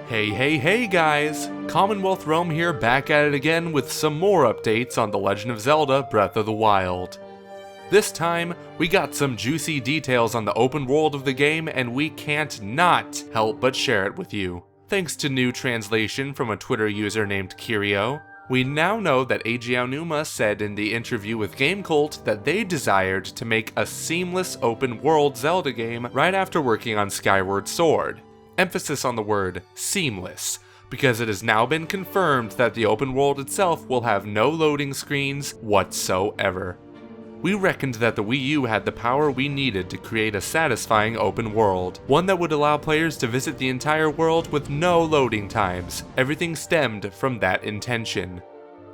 Hey guys! Commonwealth Realm here, back at it again with some more updates on The Legend of Zelda Breath of the Wild. This time, we got some juicy details on the open world of the game and we can't not help but share it with you. Thanks to new translation from a Twitter user named Kirio, we now know that Eiji Aonuma said in the interview with GameCult that they desired to make a seamless open world Zelda game right after working on Skyward Sword. Emphasis on the word seamless, because it has now been confirmed that the open world itself will have no loading screens whatsoever. We reckoned that the Wii U had the power we needed to create a satisfying open world, one that would allow players to visit the entire world with no loading times. Everything stemmed from that intention.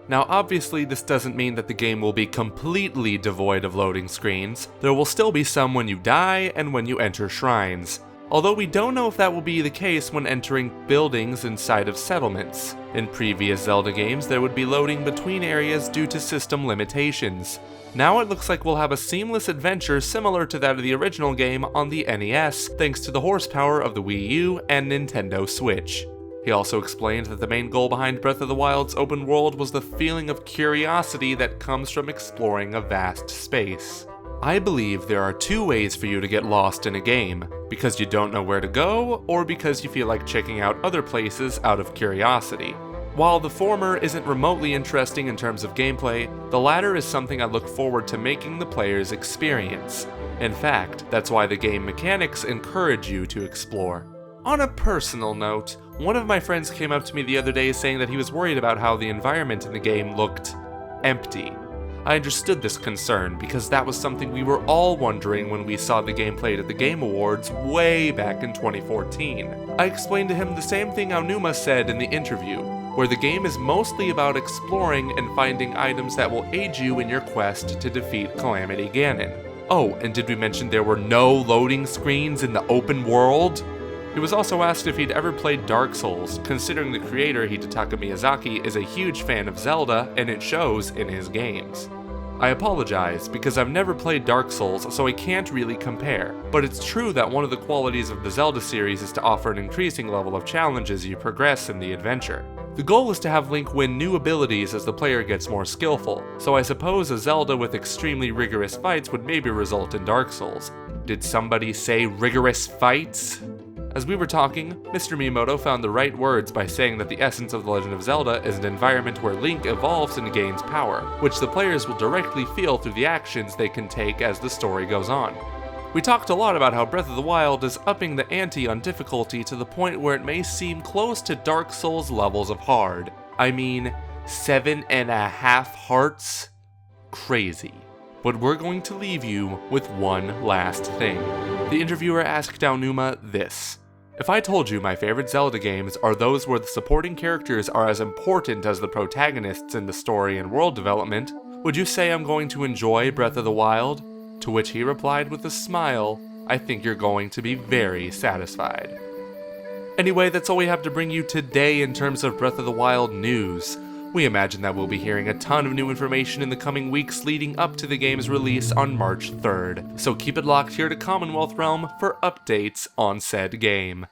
Now obviously this doesn't mean that the game will be completely devoid of loading screens. There will still be some when you die and when you enter shrines. Although we don't know if that will be the case when entering buildings inside of settlements. In previous Zelda games, there would be loading between areas due to system limitations. Now it looks like we'll have a seamless adventure similar to that of the original game on the NES, thanks to the horsepower of the Wii U and Nintendo Switch. He also explained that the main goal behind Breath of the Wild's open world was the feeling of curiosity that comes from exploring a vast space. I believe there are two ways for you to get lost in a game, because you don't know where to go, or because you feel like checking out other places out of curiosity. While the former isn't remotely interesting in terms of gameplay, the latter is something I look forward to making the players experience. In fact, that's why the game mechanics encourage you to explore. On a personal note, one of my friends came up to me the other day saying that he was worried about how the environment in the game looked empty. I understood this concern because that was something we were all wondering when we saw the game played at the Game Awards way back in 2014. I explained to him the same thing Aonuma said in the interview, where the game is mostly about exploring and finding items that will aid you in your quest to defeat Calamity Ganon. Oh, and did we mention there were no loading screens in the open world? He was also asked if he'd ever played Dark Souls, considering the creator Hidetaka Miyazaki is a huge fan of Zelda and it shows in his games. I apologize, because I've never played Dark Souls so I can't really compare, but it's true that one of the qualities of the Zelda series is to offer an increasing level of challenge as you progress in the adventure. The goal is to have Link win new abilities as the player gets more skillful, so I suppose a Zelda with extremely rigorous fights would maybe result in Dark Souls. Did somebody say rigorous fights? As we were talking, Mr. Miyamoto found the right words by saying that the essence of The Legend of Zelda is an environment where Link evolves and gains power, which the players will directly feel through the actions they can take as the story goes on. We talked a lot about how Breath of the Wild is upping the ante on difficulty to the point where it may seem close to Dark Souls levels of hard. I mean, 7.5 hearts? Crazy. But we're going to leave you with one last thing. The interviewer asked Aonuma this: if I told you my favorite Zelda games are those where the supporting characters are as important as the protagonists in the story and world development, would you say I'm going to enjoy Breath of the Wild? To which he replied with a smile, I think you're going to be very satisfied. Anyway, that's all we have to bring you today in terms of Breath of the Wild news. We imagine that we'll be hearing a ton of new information in the coming weeks leading up to the game's release on March 3rd, so keep it locked here to Commonwealth Realm for updates on said game.